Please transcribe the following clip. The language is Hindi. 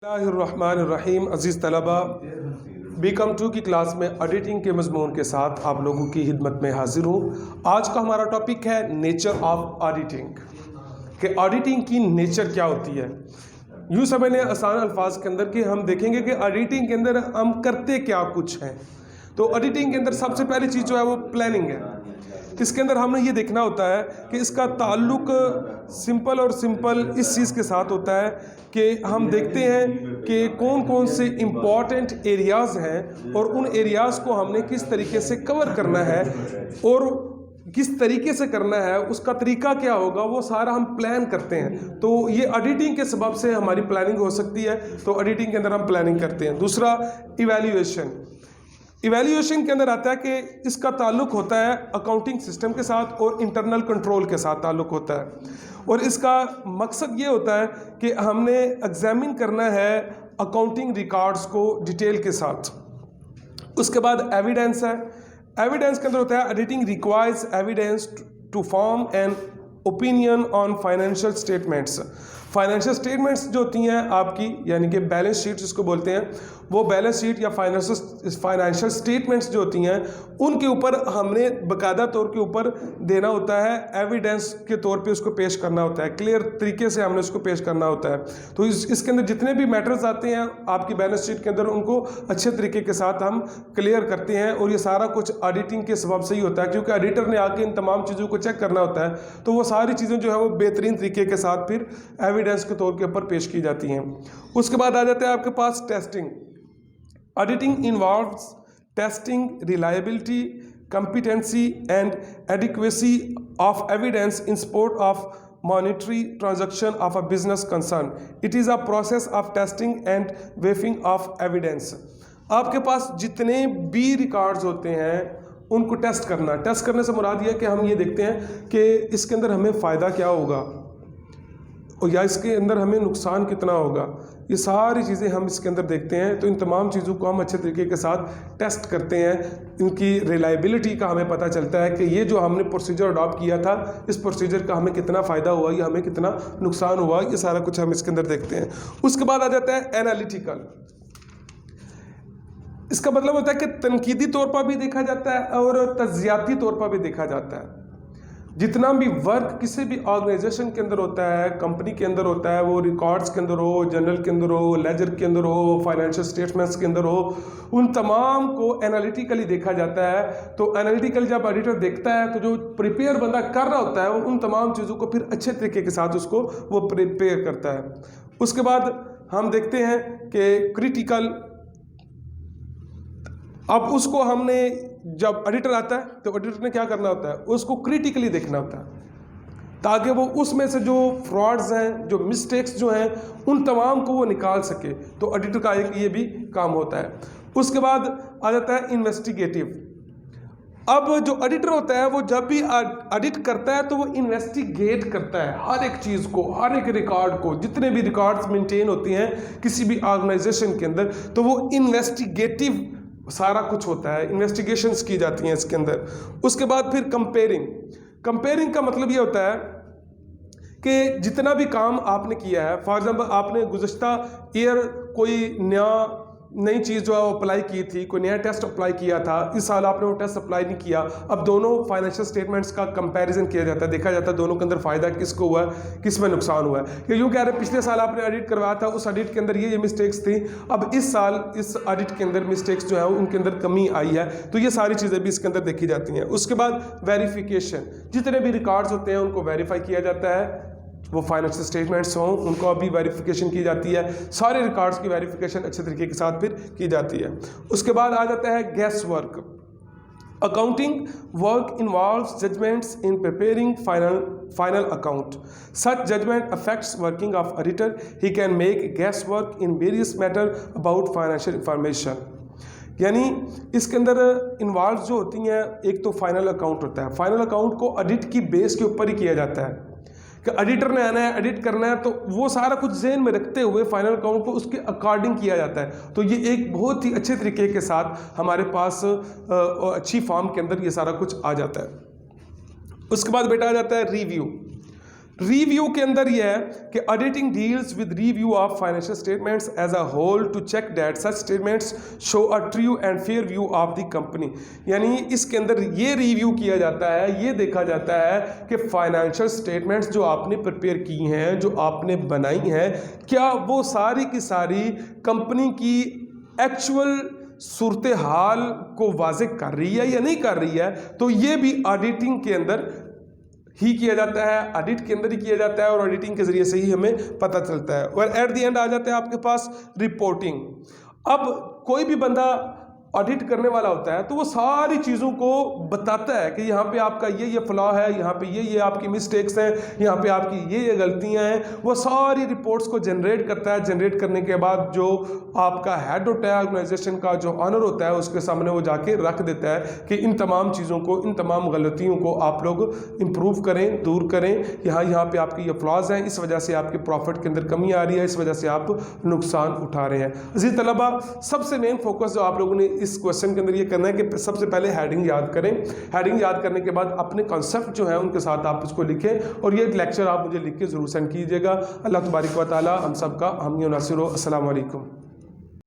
बिस्मिल्लाहिर्रहमानिर्रहीम। अज़ीज़ तलबा, बीकॉम 2 की क्लास में ऑडिटिंग के मज़मून के साथ आप लोगों की खिदमत में हाजिर हूँ। आज का हमारा टॉपिक है नेचर ऑफ ऑडिटिंग, कि ऑडिटिंग की नेचर क्या होती है। यूँ समझने आसान अल्फाज के अंदर कि हम देखेंगे कि ऑडिटिंग के अंदर हम करते क्या कुछ हैं। तो ऑडिटिंग के अंदर सबसे पहली चीज़ जो है वो प्लानिंग है। इसके अंदर हमें ये देखना होता है कि इसका ताल्लुक सिंपल इस चीज़ के साथ होता है कि हम देखते हैं कि कौन कौन से इम्पॉर्टेंट एरियाज़ हैं और उन एरियाज़ को हमने किस तरीके से कवर करना है और किस तरीके से करना है, उसका तरीका क्या होगा, वो सारा हम प्लान करते हैं। तो ये ऑडिटिंग के सबब से हमारी प्लानिंग हो सकती है। तो ऑडिटिंग के अंदर हम प्लानिंग करते हैं। दूसरा, इवैल्यूएशन के अंदर आता है कि इसका ताल्लुक होता है अकाउंटिंग सिस्टम के साथ और इंटरनल कंट्रोल के साथ ताल्लुक होता है। और इसका मकसद ये होता है कि हमने एग्जामिन करना है अकाउंटिंग रिकॉर्ड्स को डिटेल के साथ। उसके बाद एविडेंस है। एविडेंस के अंदर होता है auditing requires evidence to form an opinion on financial statements. Financial statements जो होती हैं आपकी, यानी कि बैलेंस शीट जिसको बोलते हैं, वो बैलेंस शीट या फाइनेंशियल स्टेटमेंट्स जो होती हैं उनके ऊपर हमने बाकायदा तौर के ऊपर देना होता है, एविडेंस के तौर पे उसको पेश करना होता है, क्लियर तरीके से हमने उसको पेश करना होता है। तो इसके अंदर जितने भी मैटर्स आते हैं आपकी बैलेंस शीट के अंदर, उनको अच्छे तरीके के साथ हम क्लियर करते हैं। और ये सारा कुछ ऑडिटिंग के सबब से ही होता है, क्योंकि ऑडिटर ने आके इन तमाम चीज़ों को चेक करना होता है। तो वो सारी चीज़ें जो है वो बेहतरीन तरीके के साथ फिर एविडेंस के तौर के ऊपर पेश की जाती हैं। उसके बाद आ जाता है आपके पास testing. Auditing involves testing reliability, competency and adequacy of evidence in support of monetary transaction of a business concern. It is a process of testing and weighing of evidence. आपके पास जितने भी रिकॉर्ड्स होते हैं उनको टेस्ट करना। टेस्ट करने से मुराद ये है कि हम ये देखते हैं कि इसके अंदर हमें फ़ायदा क्या होगा और या इसके अंदर हमें नुकसान कितना होगा। ये सारी चीज़ें हम इसके अंदर देखते हैं। तो इन तमाम चीज़ों को हम अच्छे तरीके के साथ टेस्ट करते हैं। इनकी रिलायबिलिटी का हमें पता चलता है कि ये जो हमने प्रोसीजर अडॉप्ट किया था, इस प्रोसीजर का हमें कितना फ़ायदा हुआ या हमें कितना नुकसान हुआ, ये सारा कुछ हम इसके अंदर देखते हैं। उसके बाद आ जाता है एनालिटिकल। इसका मतलब होता है कि तनकीदी तौर पर भी देखा जाता है और तज्जियाती तौर पर भी देखा जाता है। जितना भी वर्क किसी भी ऑर्गेनाइजेशन के अंदर होता है, कंपनी के अंदर होता है, वो रिकॉर्ड्स के अंदर हो, जर्नल के अंदर हो, लेजर के अंदर हो, फाइनेंशियल स्टेटमेंट्स के अंदर हो, उन तमाम को एनालिटिकली देखा जाता है। तो एनालिटिकल जब ऑडिटर देखता है तो जो प्रिपेयर बंदा कर रहा होता है वो उन तमाम चीज़ों को फिर अच्छे तरीके के साथ उसको वो प्रिपेयर करता है। उसके बाद हम देखते हैं कि क्रिटिकल। अब उसको हमने जब ऑडिटर आता है तो ऑडिटर ने क्या करना होता है, उसको क्रिटिकली देखना होता है ताकि वो उसमें से जो फ्रॉड्स हैं, जो मिस्टेक्स जो हैं, उन तमाम को वो निकाल सके। तो ऑडिटर का एक ये भी काम होता है। उसके बाद आ जाता है इन्वेस्टिगेटिव। अब जो ऑडिटर होता है वो जब भी ऑडिट करता है तो वो इन्वेस्टिगेट करता है हर एक चीज़ को, हर एक रिकॉर्ड को, जितने भी रिकॉर्ड्स मेंटेन होती हैं किसी भी ऑर्गेनाइजेशन के अंदर, तो वो इन्वेस्टिगेटिव सारा कुछ होता है, इन्वेस्टिगेशंस की जाती हैं इसके अंदर। उसके बाद फिर कंपेयरिंग का मतलब ये होता है कि जितना भी काम आपने किया है, फॉर एग्जांपल आपने गुज़श्ता ईयर कोई नई चीज़ जो है वो अप्लाई की थी, कोई नया टेस्ट अप्लाई किया था, इस साल आपने वो टेस्ट अप्लाई नहीं किया। अब दोनों फाइनेंशियल स्टेटमेंट्स का कंपैरिजन किया जाता है, देखा जाता है दोनों के अंदर फ़ायदा किसको हुआ है, किस में नुकसान हुआ है। कि यूँ कह रहे पिछले साल आपने ऑडिट करवाया था, उस ऑडिट के अंदर ये मिस्टेक्स थी, अब इस साल इस ऑडिट के अंदर मिस्टेक्स जो है उनके अंदर कमी आई है। तो ये सारी चीज़ें भी इसके अंदर देखी जाती हैं। उसके बाद वेरिफिकेशन। जितने भी रिकॉर्ड्स होते हैं उनको वेरीफाई किया जाता है, वो फाइनेंशियल स्टेटमेंट्स हों उनको अभी वेरिफिकेशन की जाती है। सारे रिकॉर्ड्स की वेरिफिकेशन अच्छे तरीके के साथ फिर की जाती है। उसके बाद आ जाता है guess work. Accounting work involves judgements in preparing final account. Such judgement affects working of auditor. He can make guess work in various matter about financial information. यानी इसके अंदर इन्वॉल्व जो होती हैं, एक तो फाइनल अकाउंट होता है। फाइनल अकाउंट को ऑडिट की बेस के ऊपर ही किया जाता है कि ऑडिटर ने आना है, ऑडिट करना है, तो वो सारा कुछ ज़हन में रखते हुए फाइनल अकाउंट को उसके अकॉर्डिंग किया जाता है। तो ये एक बहुत ही अच्छे तरीके के साथ हमारे पास अच्छी फॉर्म के अंदर ये सारा कुछ आ जाता है। उसके बाद बेटा आ जाता है रिव्यू। रिव्यू के अंदर यह है कि auditing deals with review of financial statements as a whole to check that such statements show a true and fair view of the company. यानी इसके अंदर ये रिव्यू किया जाता है, ये देखा जाता है कि फाइनेंशियल स्टेटमेंट्स जो आपने प्रिपेयर की हैं, जो आपने बनाई हैं, क्या वो सारी की सारी कंपनी की एक्चुअल सूरत हाल को वाज़ेह कर रही है या नहीं कर रही है। तो ये भी ऑडिटिंग के अंदर ही किया जाता है, ऑडिट के अंदर ही किया जाता है और ऑडिटिंग के जरिए से ही हमें पता चलता है। और एट द एंड आ जाता है आपके पास रिपोर्टिंग। अब कोई भी बंदा ऑडिट करने वाला होता है तो वो सारी चीज़ों को बताता है कि यहाँ पे आपका ये फ्लॉ है, यहाँ पे ये आपकी मिस्टेक्स हैं, यहाँ पे आपकी ये गलतियाँ हैं। वो सारी रिपोर्ट्स को जनरेट करता है। जनरेट करने के बाद जो आपका हेड होता है ऑर्गेनाइजेशन का, जो ऑनर होता है, उसके सामने वो जाके रख देता है कि इन तमाम चीज़ों को, इन तमाम गलतियों को आप लोग इम्प्रूव करें, दूर करें। यहाँ पे आपके ये फ्लॉज हैं, इस वजह से आपके प्रॉफिट के अंदर कमी आ रही है, इस वजह से आप नुकसान उठा रहे हैं। अजीज तलबा, सबसे मेन फोकस जो आप लोगों ने इस क्वेश्चन के अंदर ये करना है कि सबसे पहले हेडिंग याद करें। हेडिंग याद करने के बाद अपने कॉन्सेप्ट जो है उनके साथ आप उसको लिखें और ये लेक्चर आप मुझे लिख के ज़रूर सेंड कीजिएगा। अल्लाह तबारक व तआला हम सब का हामी नासिर। अस्सलाम वालेकुम।